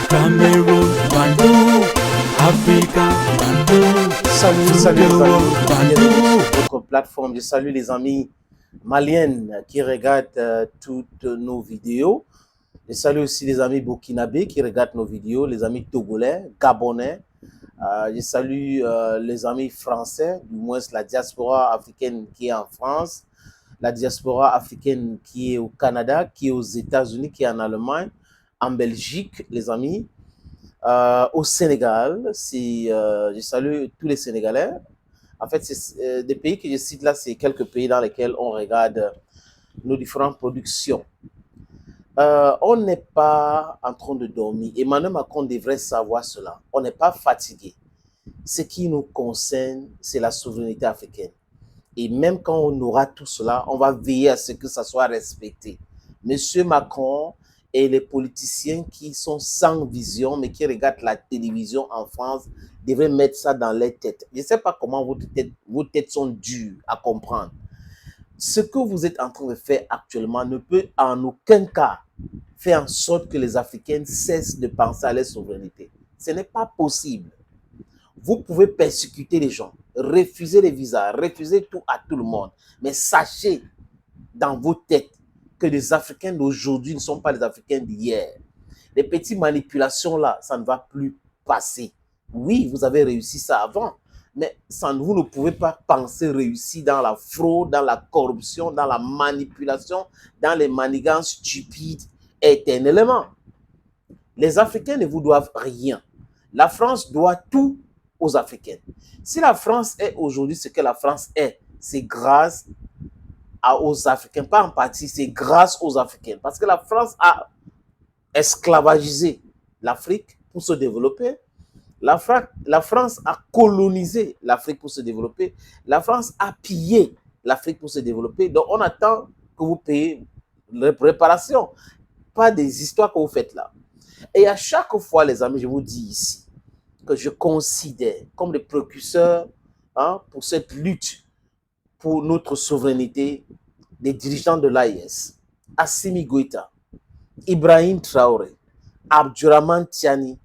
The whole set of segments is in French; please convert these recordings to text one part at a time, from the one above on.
Cameroun, Bandou, Africa, Bandou. Salut, Bandou. votre plateforme. Je salue les amis maliennes qui regardent toutes nos vidéos. Je salue aussi les amis burkinabés qui regardent nos vidéos, les amis togolais, gabonais. Je salue les amis français, du moins la diaspora africaine qui est en France, la diaspora africaine qui est au Canada, qui est aux États-Unis, qui est en Allemagne, en Belgique, les amis. Au Sénégal, je salue tous les Sénégalais. En fait, c'est des pays que je cite là, c'est quelques pays dans lesquels on regarde nos différentes productions. On n'est pas en train de dormir. Emmanuel Macron devrait savoir cela. On n'est pas fatigué. Ce qui nous concerne, c'est la souveraineté africaine. Et même quand on aura tout cela, on va veiller à ce que ça soit respecté. Monsieur Macron et les politiciens qui sont sans vision, mais qui regardent la télévision en France, devraient mettre ça dans leur tête. Je ne sais pas comment vos têtes sont dures à comprendre. Ce que vous êtes en train de faire actuellement ne peut en aucun cas faire en sorte que les Africains cessent de penser à leur souveraineté. Ce n'est pas possible. Vous pouvez persécuter les gens, refuser les visas, refuser tout à tout le monde. Mais sachez dans vos têtes que les Africains d'aujourd'hui ne sont pas les Africains d'hier. Les petites manipulations là, ça ne va plus passer. Oui, vous avez réussi ça avant, mais vous ne pouvez pas penser réussir dans la fraude, dans la corruption, dans la manipulation, dans les manigances stupides éternellement. Les Africains ne vous doivent rien. La France doit tout aux Africains. Si la France est aujourd'hui ce que la France est, c'est grâce aux Africains, pas en partie, c'est grâce aux Africains. Parce que la France a esclavagisé l'Afrique pour se développer. La France a colonisé l'Afrique pour se développer. La France a pillé l'Afrique pour se développer. Donc, on attend que vous payiez les réparations. Pas des histoires que vous faites là. Et à chaque fois, les amis, je vous dis ici, que je considère comme les précurseurs pour cette lutte pour notre souveraineté, des dirigeants de l'AIS, Assimi Goïta, Ibrahim Traoré, Abdurrahman Tiani,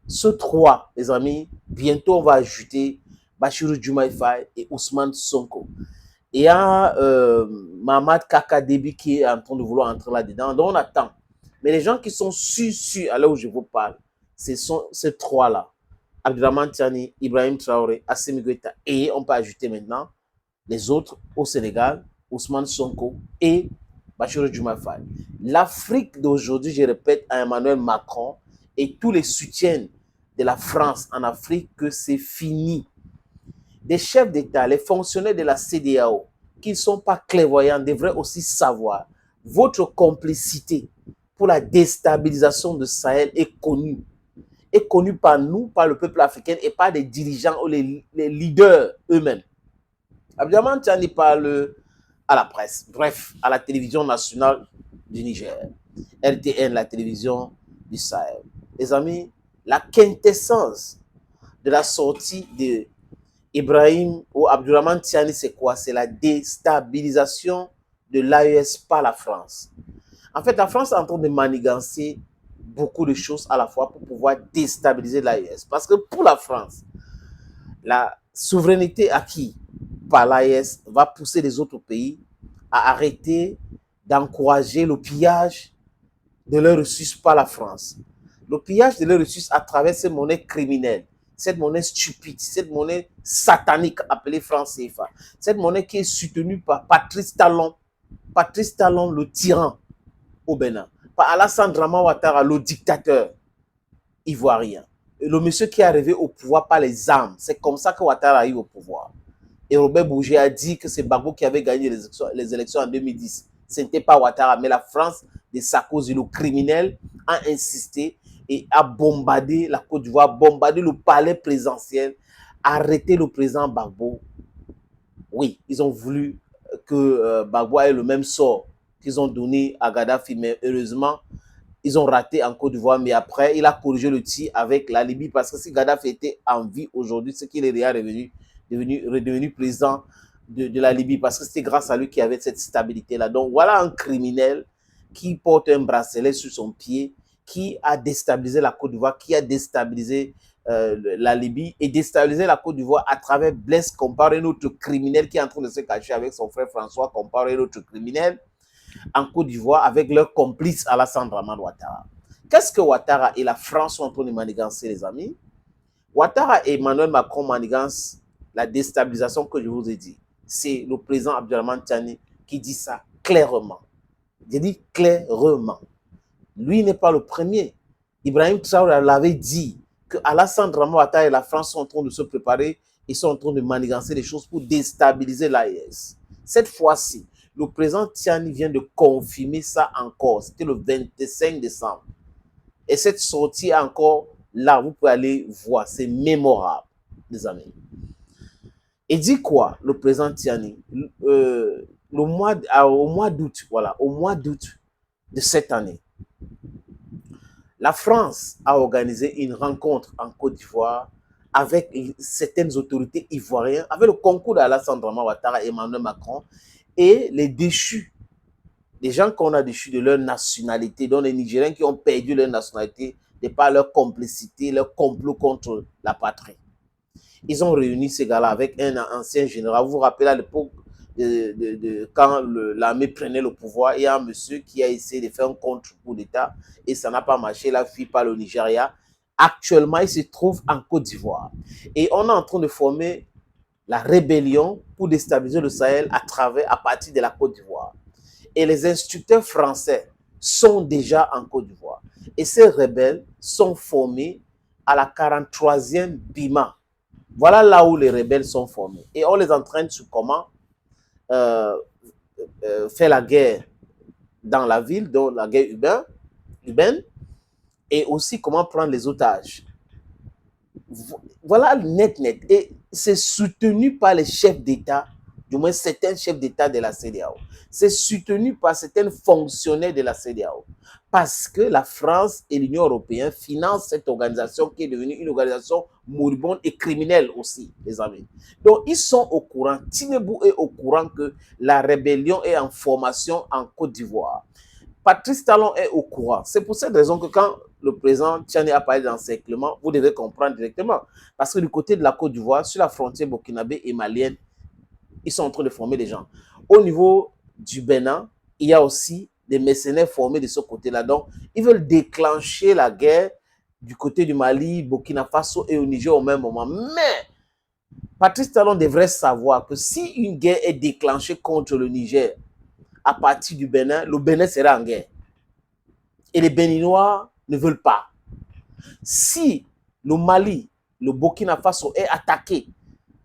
ceux trois, les amis, bientôt on va ajouter Bachirou Diomaye Faye et Ousmane Sonko. Et il y a Mamad Kaka Déby qui est en train de vouloir entrer là-dedans, donc on attend. Mais les gens qui sont sûrs à l'heure où je vous parle, ce sont ces trois-là. Abdurrahman Tiani, Ibrahim Traoré, Assimi Goïta. Et on peut ajouter maintenant les autres au Sénégal, Ousmane Sonko et Bachirou Diomaye Faye. L'Afrique d'aujourd'hui, je répète à Emmanuel Macron et tous les soutiens de la France en Afrique que c'est fini. Des chefs d'État, les fonctionnaires de la CEDEAO qui ne sont pas clairvoyants devraient aussi savoir votre complicité pour la déstabilisation de Sahel est connue par nous, par le peuple africain et par les dirigeants ou les leaders eux-mêmes. Abdurrahman Tiani parle à la presse, bref, à la télévision nationale du Niger, RTN, la télévision du Sahel. Les amis, la quintessence de la sortie de Ibrahim ou Abdurrahman Tiani, c'est quoi? C'est la déstabilisation de l'AES par la France. En fait, la France est en train de manigancer beaucoup de choses à la fois pour pouvoir déstabiliser l'AES. Parce que pour la France, la souveraineté acquise par l'AES va pousser les autres pays à arrêter d'encourager le pillage de leurs ressources par la France. Le pillage de leurs ressources à travers ces monnaies criminelles, cette monnaie stupide, cette monnaie satanique appelée franc CFA, cette monnaie qui est soutenue par Patrice Talon, le tyran au Bénin, par Alassane Dramane Ouattara, le dictateur ivoirien. Et le monsieur qui est arrivé au pouvoir par les armes, c'est comme ça que Ouattara a eu au pouvoir. Et Robert Bourget a dit que c'est Gbagbo qui avait gagné les élections en 2010. Ce n'était pas Ouattara, mais la France de Sarkozy, le criminel, a insisté et a bombardé la Côte d'Ivoire, bombardé le palais présidentiel, arrêté le président Gbagbo. Oui, ils ont voulu que Gbagbo ait le même sort qu'ils ont donné à Kadhafi, mais heureusement, ils ont raté en Côte d'Ivoire, mais après, il a corrigé le tir avec la Libye, parce que si Kadhafi était en vie aujourd'hui, c'est qu'il est déjà redevenu président de la Libye, parce que c'était grâce à lui qu'il y avait cette stabilité-là. Donc voilà un criminel qui porte un bracelet sur son pied, qui a déstabilisé la Côte d'Ivoire, qui a déstabilisé la Libye et déstabilisé la Côte d'Ivoire à travers Blaise Compaoré, notre criminel qui est en train de se cacher avec son frère François Compaoré, notre criminel, en Côte d'Ivoire avec leur complice Alassane Dramane Ouattara. Qu'est-ce que Ouattara et la France sont en train de manigancer, les amis? Ouattara et Emmanuel Macron manigancent la déstabilisation que je vous ai dit. C'est le président Abdourahmane Tiani qui dit ça clairement. J'ai dit clairement. Lui n'est pas le premier. Ibrahim Traoré l'avait dit que Alassane Dramane Ouattara et la France sont en train de se préparer et sont en train de manigancer les choses pour déstabiliser l'AES. Cette fois-ci, le président Tiani vient de confirmer ça encore. C'était le 25 décembre. Et cette sortie encore, là, vous pouvez aller voir. C'est mémorable, les amis. Et dit quoi, le président Tiani? Au mois d'août, voilà, au mois d'août de cette année, la France a organisé une rencontre en Côte d'Ivoire avec certaines autorités ivoiriennes, avec le concours d'Alassane Dramane Ouattara et Emmanuel Macron, et les déchus, les gens qu'on a déchus de leur nationalité, dont les Nigériens qui ont perdu leur nationalité de par leur complicité, leur complot contre la patrie. Ils ont réuni ces gars-là avec un ancien général. Vous vous rappelez à l'époque quand l'armée prenait le pouvoir, il y a un monsieur qui a essayé de faire un contre-coup d'État et ça n'a pas marché, il a fui par le Nigeria. Actuellement, il se trouve en Côte d'Ivoire. Et on est en train de former la rébellion pour déstabiliser le Sahel à partir de la Côte d'Ivoire. Et les instructeurs français sont déjà en Côte d'Ivoire. Et ces rebelles sont formés à la 43e BIMA. Voilà là où les rebelles sont formés. Et on les entraîne sur comment faire la guerre dans la ville, donc la guerre urbaine, et aussi comment prendre les otages. Voilà net. Et c'est soutenu par les chefs d'État, du moins certains chefs d'État de la CEDEAO. C'est soutenu par certains fonctionnaires de la CEDEAO. Parce que la France et l'Union européenne financent cette organisation qui est devenue une organisation moribonde et criminelle aussi, les amis. Donc, ils sont au courant. Tinubu est au courant que la rébellion est en formation en Côte d'Ivoire. Patrice Talon est au courant. C'est pour cette raison que quand le président Tiani a parlé d'encerclement, vous devez comprendre directement. Parce que du côté de la Côte d'Ivoire, sur la frontière burkinabé et malienne, ils sont en train de former les gens. Au niveau du Bénin, il y a aussi des mercenaires formés de ce côté-là. Donc, ils veulent déclencher la guerre du côté du Mali, Burkina Faso et au Niger au même moment. Mais Patrice Talon devrait savoir que si une guerre est déclenchée contre le Niger à partir du Bénin, le Bénin sera en guerre. Et les Béninois ne veulent pas. Si le Mali, le Burkina Faso est attaqué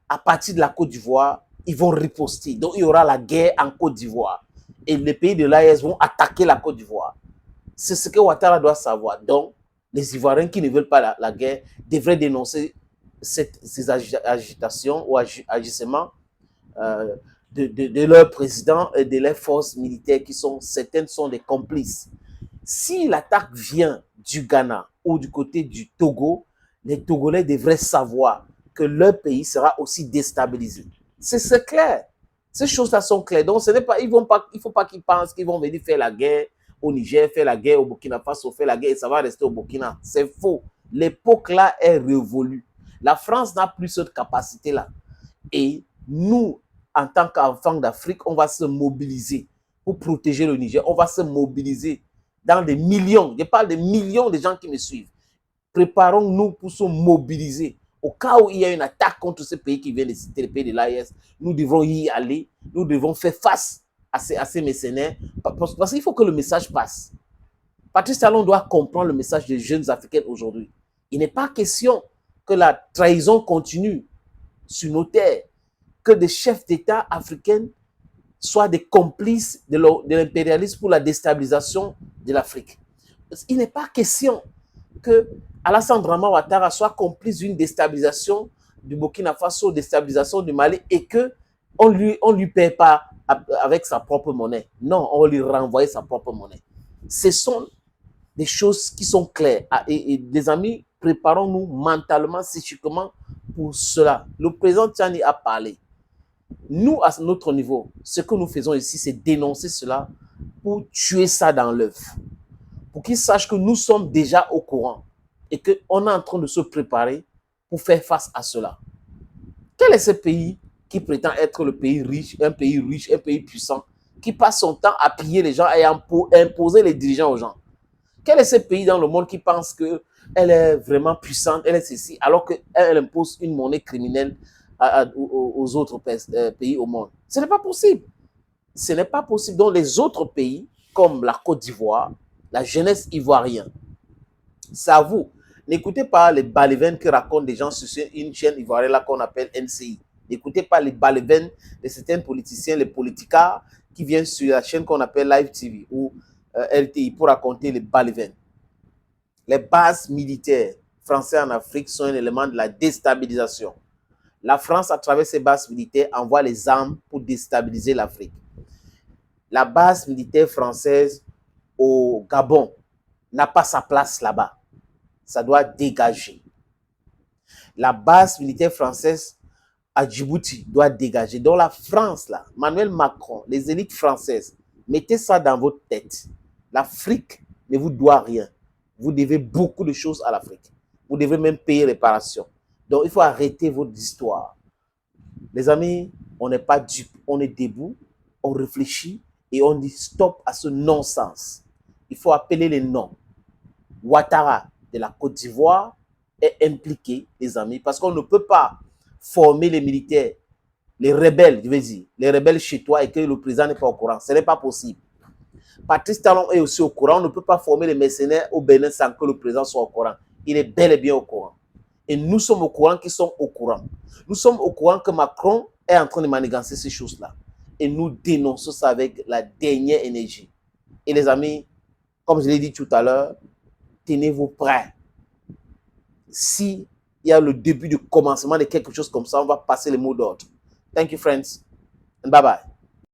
à partir de la Côte d'Ivoire, ils vont riposter. Donc, il y aura la guerre en Côte d'Ivoire. Et les pays de l'AES vont attaquer la Côte d'Ivoire. C'est ce que Ouattara doit savoir. Donc, les Ivoiriens qui ne veulent pas la guerre devraient dénoncer ces agitations ou agissements de leurs présidents et de leurs forces militaires qui sont, certaines sont des complices. Si l'attaque vient du Ghana ou du côté du Togo, les Togolais devraient savoir que leur pays sera aussi déstabilisé. C'est clair. Ces choses-là sont claires. Donc, ce n'est pas, il ne faut pas qu'ils pensent qu'ils vont venir faire la guerre au Niger, faire la guerre au Burkina Faso, faire la guerre et ça va rester au Burkina. C'est faux. L'époque là est révolue. La France n'a plus cette capacité-là. Et nous, en tant qu'enfants d'Afrique, on va se mobiliser pour protéger le Niger. On va se mobiliser dans des millions. Je parle de millions de gens qui me suivent. Préparons-nous pour se mobiliser. Au cas où il y a une attaque contre ce pays qui vient de citer, le pays de l'AES, nous devons y aller. Nous devons faire face à ces mercenaires. Parce qu'il faut que le message passe. Patrice Talon doit comprendre le message des jeunes Africains aujourd'hui. Il n'est pas question que la trahison continue sur nos terres, que des chefs d'État africains soient des complices de l'impérialisme pour la déstabilisation de l'Afrique. Il n'est pas question que Alassane Dramane Ouattara soit complice d'une déstabilisation du Burkina Faso, déstabilisation du Mali et qu'on lui paie pas avec sa propre monnaie. Non, on lui renvoie sa propre monnaie. Ce sont des choses qui sont claires. Et des amis, préparons-nous mentalement, psychiquement pour cela. Le président Tiani a parlé. Nous, à notre niveau, ce que nous faisons ici, c'est dénoncer cela pour tuer ça dans l'œuf. pour qu'ils sachent que nous sommes déjà au courant et qu'on est en train de se préparer pour faire face à cela. Quel est ce pays qui prétend être le pays riche, un pays puissant, qui passe son temps à piller les gens et à imposer les dirigeants aux gens? Quel est ce pays dans le monde qui pense qu'elle est vraiment puissante, elle est ceci, alors qu'elle impose une monnaie criminelle aux autres pays au monde? Ce n'est pas possible. Ce n'est pas possible. Dans les autres pays, comme la Côte d'Ivoire, la jeunesse ivoirienne, c'est à vous. N'écoutez pas les balivènes qui racontent des gens sur une chaîne ivoirienne là qu'on appelle NCI. N'écoutez pas les balivènes de certains politiciens, les politicards qui viennent sur la chaîne qu'on appelle Live TV ou LTI pour raconter les balivènes. Les bases militaires françaises en Afrique sont un élément de la déstabilisation. La France, à travers ses bases militaires, envoie les armes pour déstabiliser l'Afrique. La base militaire française au Gabon n'a pas sa place là-bas. Ça doit dégager. La base militaire française à Djibouti doit dégager. Donc la France, là, Emmanuel Macron, les élites françaises, mettez ça dans votre tête. L'Afrique ne vous doit rien. Vous devez beaucoup de choses à l'Afrique. Vous devez même payer réparation. Donc il faut arrêter votre histoire. Les amis, on n'est pas dupes, on est debout, on réfléchit et on dit stop à ce non-sens. Il faut appeler les noms. Ouattara de la Côte d'Ivoire est impliqué, les amis, parce qu'on ne peut pas former les militaires, les rebelles, je veux dire, les rebelles chez toi et que le président n'est pas au courant. Ce n'est pas possible. Patrice Talon est aussi au courant. On ne peut pas former les mercenaires au Bénin sans que le président soit au courant. Il est bel et bien au courant. Et nous sommes au courant qu'ils sont au courant. Nous sommes au courant que Macron est en train de manigancer ces choses-là. Et nous dénonçons ça avec la dernière énergie. Et les amis, comme je l'ai dit tout à l'heure, tenez-vous prêts. Si il y a le début du commencement de quelque chose comme ça, on va passer les mots d'ordre. Thank you, friends. And bye-bye.